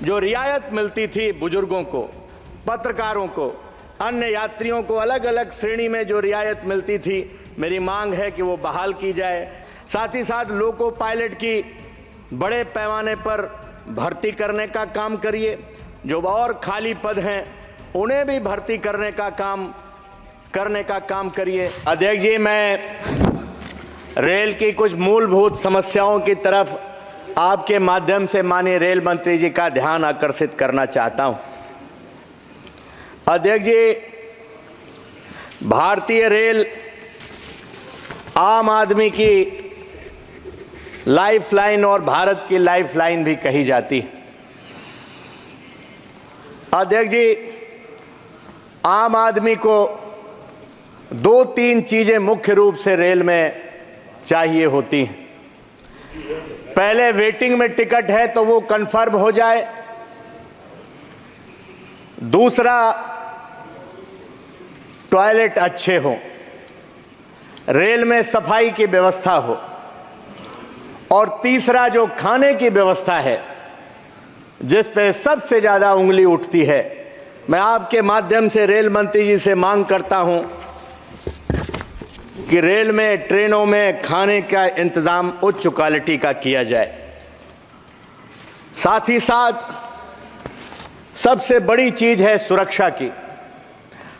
जो रियायत मिलती थी बुजुर्गों को, पत्रकारों को, अन्य यात्रियों को अलग अलग श्रेणी में जो रियायत मिलती थी, मेरी मांग है कि वो बहाल की जाए। साथ ही साथ लोको पायलट की बड़े पैमाने पर भर्ती करने का काम करिए। जो और खाली पद हैं उन्हें भी भर्ती करने का काम करिए। अध्यक्ष जी, मैं रेल की कुछ मूलभूत समस्याओं की तरफ आपके माध्यम से माननीय रेल मंत्री जी का ध्यान आकर्षित करना चाहता हूं। अध्यक्ष जी, भारतीय रेल आम आदमी की लाइफलाइन और भारत की लाइफलाइन भी कही जाती है। अध्यक्ष जी, आम आदमी को 2-3 चीजें मुख्य रूप से रेल में चाहिए होती हैं। पहले, वेटिंग में टिकट है तो वो कंफर्म हो जाए। दूसरा, टॉयलेट अच्छे हो, रेल में सफाई की व्यवस्था हो। और तीसरा, जो खाने की व्यवस्था है जिस पे सबसे ज्यादा उंगली उठती है, मैं आपके माध्यम से रेल मंत्री जी से मांग करता हूं कि रेल में, ट्रेनों में खाने का इंतजाम उच्च क्वालिटी का किया जाए। साथ ही साथ सबसे बड़ी चीज है सुरक्षा की।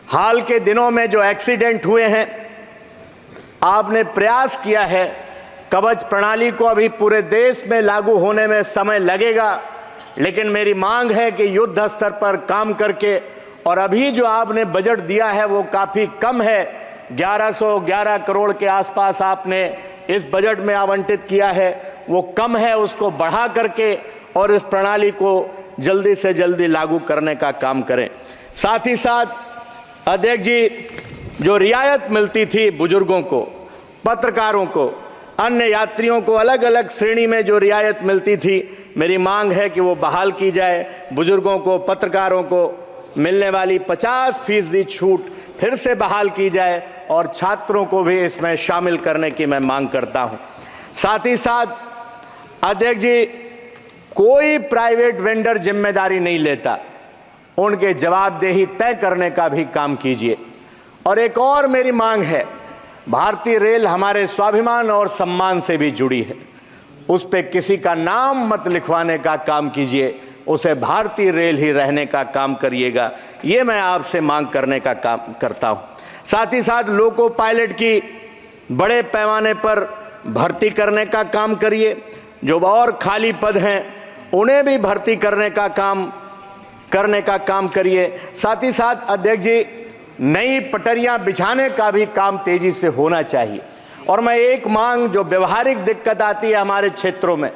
हाल के दिनों में जो एक्सीडेंट हुए हैं, आपने प्रयास किया है, कवच प्रणाली को अभी पूरे देश में लागू होने में समय लगेगा, लेकिन मेरी मांग है कि युद्ध स्तर पर काम करके, और अभी जो आपने बजट दिया है वो काफ़ी कम है, 1111 करोड़ के आसपास आपने इस बजट में आवंटित किया है, वो कम है, उसको बढ़ा करके और इस प्रणाली को जल्दी से जल्दी लागू करने का काम करें। साथ ही साथ अध्यक्ष जी, जो रियायत मिलती थी बुजुर्गों को, पत्रकारों को, अन्य यात्रियों को अलग अलग श्रेणी में जो रियायत मिलती थी, मेरी मांग है कि वो बहाल की जाए। बुजुर्गों को, पत्रकारों को मिलने वाली 50% छूट फिर से बहाल की जाए और छात्रों को भी इसमें शामिल करने की मैं मांग करता हूं। साथ ही साथ अध्यक्ष जी, कोई प्राइवेट वेंडर जिम्मेदारी नहीं लेता, उनके जवाबदेही तय करने का भी काम कीजिए। और एक और मेरी मांग है, भारतीय रेल हमारे स्वाभिमान और सम्मान से भी जुड़ी है, उस पे किसी का नाम मत लिखवाने का काम कीजिए, उसे भारतीय रेल ही रहने का काम करिएगा। ये मैं आपसे मांग करने का काम करता हूं। साथ ही साथ लोको पायलट की बड़े पैमाने पर भर्ती करने का काम करिए। जो और खाली पद हैं उन्हें भी भर्ती करने का काम करिए। साथ ही साथ अध्यक्ष जी, नई पटरियां बिछाने का भी काम तेजी से होना चाहिए। और मैं एक मांग, जो व्यवहारिक दिक्कत आती है हमारे क्षेत्रों में,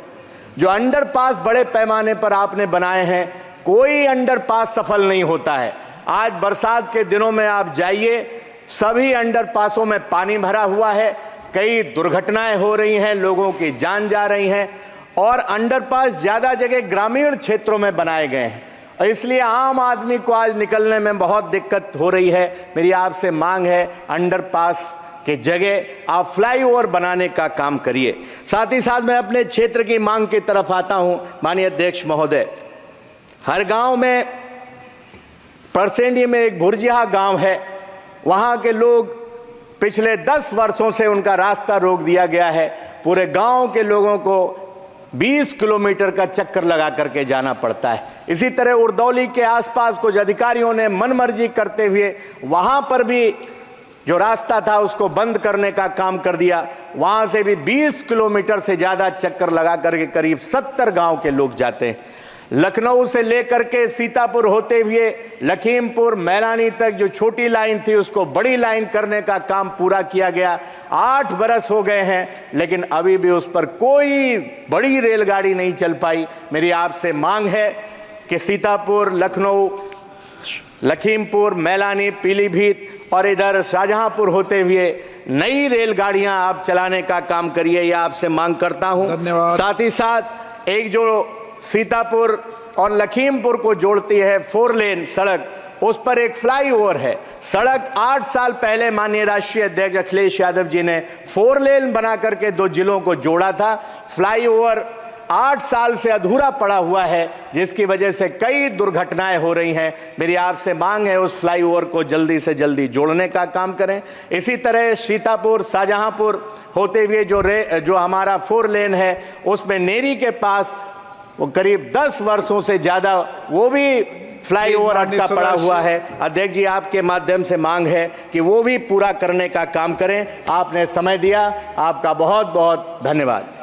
जो अंडरपास बड़े पैमाने पर आपने बनाए हैं, कोई अंडरपास सफल नहीं होता है। आज बरसात के दिनों में आप जाइए, सभी अंडरपासों में पानी भरा हुआ है, कई दुर्घटनाएं हो रही हैं, लोगों की जान जा रही हैं, और अंडरपास ज्यादा जगह ग्रामीण क्षेत्रों में बनाए गए हैं, इसलिए आम आदमी को आज निकलने में बहुत दिक्कत हो रही है। मेरी आपसे मांग है, अंडरपास के जगह आप फ्लाईओवर बनाने का काम करिए। साथ ही साथ मैं अपने क्षेत्र की मांग की तरफ आता हूं। माननीय अध्यक्ष महोदय, हर गांव में, परसेंडी में एक भुरजिया गांव है, वहां के लोग पिछले 10 वर्षों से उनका रास्ता रोक दिया गया है। पूरे गांव के लोगों को 20 किलोमीटर का चक्कर लगा करके जाना पड़ता है। इसी तरह उरदौली के आसपास कुछ अधिकारियों ने मनमर्जी करते हुए वहां पर भी जो रास्ता था उसको बंद करने का काम कर दिया। वहां से भी 20 किलोमीटर से ज्यादा चक्कर लगा करके करीब 70 गांव के लोग जाते हैं। लखनऊ से लेकर के सीतापुर होते हुए लखीमपुर, मैलानी तक जो छोटी लाइन थी उसको बड़ी लाइन करने का काम पूरा किया गया। 8 बरस हो गए हैं, लेकिन अभी भी उस पर कोई बड़ी रेलगाड़ी नहीं चल पाई। मेरी आपसे मांग है कि सीतापुर, लखनऊ, लखीमपुर, मैलानी, पीलीभीत और इधर शाहजहांपुर होते हुए नई रेलगाड़ियां आप चलाने का काम करिए, यह आपसे मांग करता हूं। धन्यवाद। साथ ही साथ एक जो सीतापुर और लखीमपुर को जोड़ती है 4 लेन सड़क, उस पर एक फ्लाईओवर है। सड़क 8 साल पहले माननीय राष्ट्रीय अध्यक्ष अखिलेश यादव जी ने 4 लेन बना करके 2 जिलों को जोड़ा था। फ्लाईओवर 8 साल से अधूरा पड़ा हुआ है, जिसकी वजह से कई दुर्घटनाएं हो रही हैं। मेरी आपसे मांग है उस फ्लाईओवर को जल्दी से जल्दी जोड़ने का काम करें। इसी तरह सीतापुर शाहजहांपुर होते हुए जो हमारा 4 लेन है, उसमें नेरी के पास वो करीब 10 वर्षों से ज़्यादा वो भी फ्लाईओवर अटका पड़ा हुआ है। अध्यक्ष जी, आपके माध्यम से मांग है कि वो भी पूरा करने का काम करें। आपने समय दिया, आपका बहुत बहुत धन्यवाद।